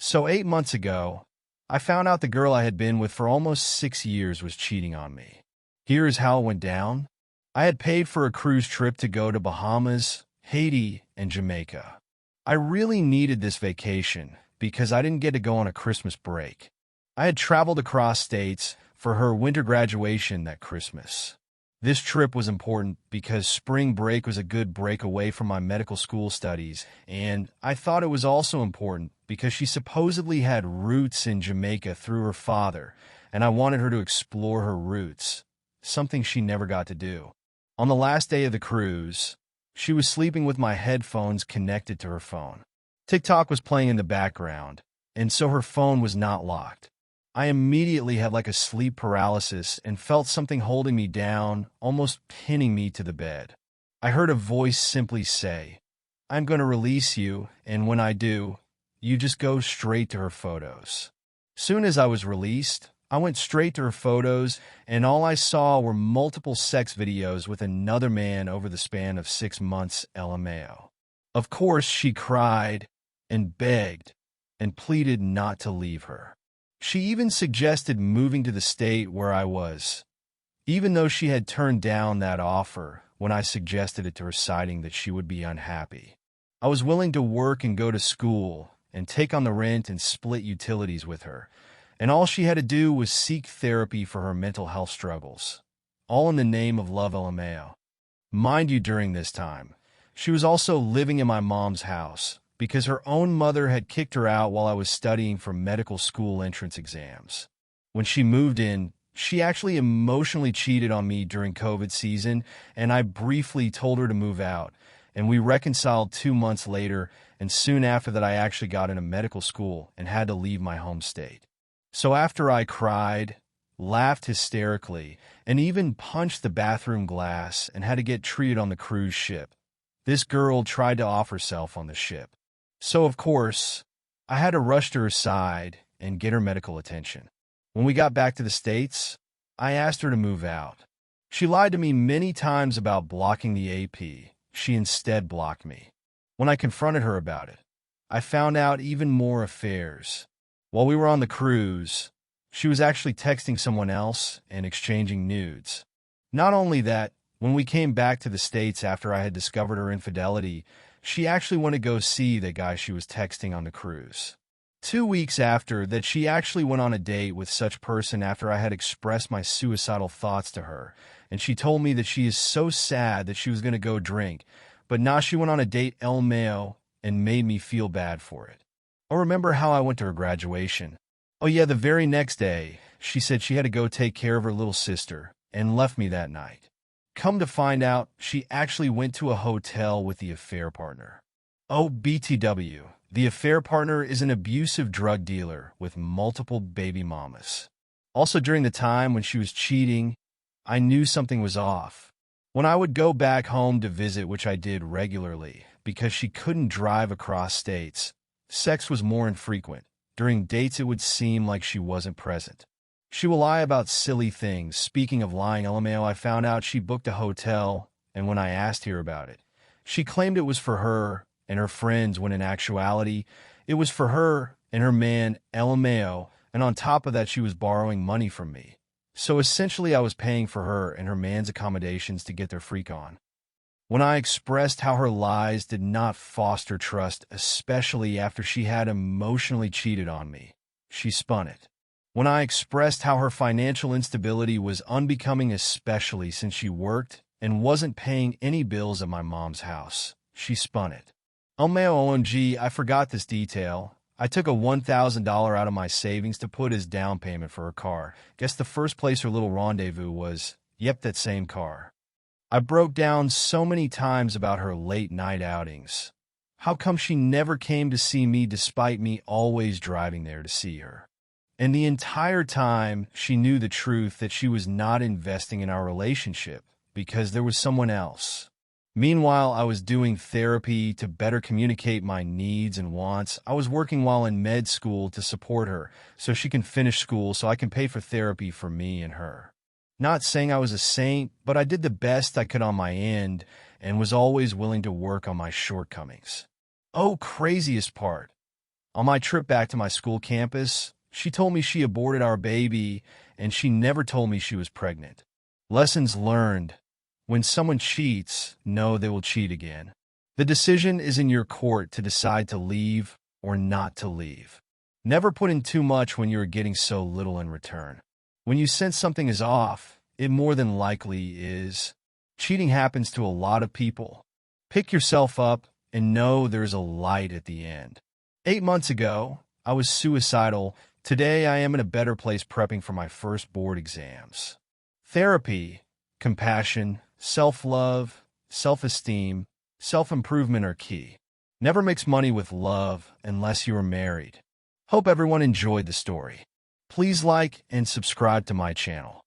So 8 months ago, I found out the girl I had been with for almost 6 years was cheating on me. Here is how it went down. I had paid for a cruise trip to go to Bahamas, Haiti, and Jamaica. I really needed this vacation because I didn't get to go on a Christmas break. I had traveled across states for her winter graduation that Christmas. This trip was important because spring break was a good break away from my medical school studies, and I thought it was also important because she supposedly had roots in Jamaica through her father, and I wanted her to explore her roots, something she never got to do. On the last day of the cruise, she was sleeping with my headphones connected to her phone. TikTok was playing in the background, and so her phone was not locked. I immediately had like a sleep paralysis and felt something holding me down, almost pinning me to the bed. I heard a voice simply say, "I'm going to release you, and when I do, you just go straight to her photos." Soon as I was released, I went straight to her photos, and all I saw were multiple sex videos with another man over the span of 6 months, LMAO. Of course, she cried and begged and pleaded not to leave her. She even suggested moving to the state where I was, even though she had turned down that offer when I suggested it to her, citing that she would be unhappy. I was willing to work and go to school and take on the rent and split utilities with her, and all she had to do was seek therapy for her mental health struggles, all in the name of love, LMAO. Mind you, during this time, she was also living in my mom's house, because her own mother had kicked her out while I was studying for medical school entrance exams. When she moved in, she actually emotionally cheated on me during COVID season, and I briefly told her to move out, and we reconciled 2 months later, and soon after that I actually got into medical school and had to leave my home state. So after I cried, laughed hysterically, and even punched the bathroom glass and had to get treated on the cruise ship, this girl tried to off herself on the ship. So, of course, I had to rush to her side and get her medical attention. When we got back to the States, I asked her to move out. She lied to me many times about blocking the AP. She instead blocked me. When I confronted her about it, I found out even more affairs. While we were on the cruise, she was actually texting someone else and exchanging nudes. Not only that, when we came back to the States after I had discovered her infidelity, she actually went to go see the guy she was texting on the cruise. 2 weeks after that, she actually went on a date with such person after I had expressed my suicidal thoughts to her, and she told me that she is so sad that she was going to go drink, but now she went on a date, El Mayo, and made me feel bad for it. I remember how I went to her graduation. Oh yeah, the very next day, she said she had to go take care of her little sister and left me that night. Come to find out, she actually went to a hotel with the affair partner. Oh, BTW, the affair partner is an abusive drug dealer with multiple baby mamas. Also, during the time when she was cheating, I knew something was off. When I would go back home to visit, which I did regularly, because she couldn't drive across states, sex was more infrequent. During dates, it would seem like she wasn't present. She will lie about silly things. Speaking of lying, LMAO, I found out she booked a hotel, and when I asked her about it, she claimed it was for her and her friends, when in actuality, it was for her and her man, LMAO, and on top of that, she was borrowing money from me. So essentially, I was paying for her and her man's accommodations to get their freak on. When I expressed how her lies did not foster trust, especially after she had emotionally cheated on me, she spun it. When I expressed how her financial instability was unbecoming, especially since she worked and wasn't paying any bills at my mom's house, she spun it. Oh my OMG, I forgot this detail. I took a $1,000 out of my savings to put as down payment for her car. Guess the first place her little rendezvous was, yep, that same car. I broke down so many times about her late night outings. How come she never came to see me despite me always driving there to see her? And the entire time, she knew the truth that she was not investing in our relationship because there was someone else. Meanwhile, I was doing therapy to better communicate my needs and wants. I was working while in med school to support her so she can finish school so I can pay for therapy for me and her. Not saying I was a saint, but I did the best I could on my end and was always willing to work on my shortcomings. Oh, craziest part. On my trip back to my school campus, she told me she aborted our baby, and she never told me she was pregnant. Lessons learned. When someone cheats, know they will cheat again. The decision is in your court to decide to leave or not to leave. Never put in too much when you are getting so little in return. When you sense something is off, it more than likely is. Cheating happens to a lot of people. Pick yourself up and know there's a light at the end. 8 months ago, I was suicidal. Today, I am in a better place prepping for my first board exams. Therapy, compassion, self-love, self-esteem, self-improvement are key. Never mix money with love unless you are married. Hope everyone enjoyed the story. Please like and subscribe to my channel.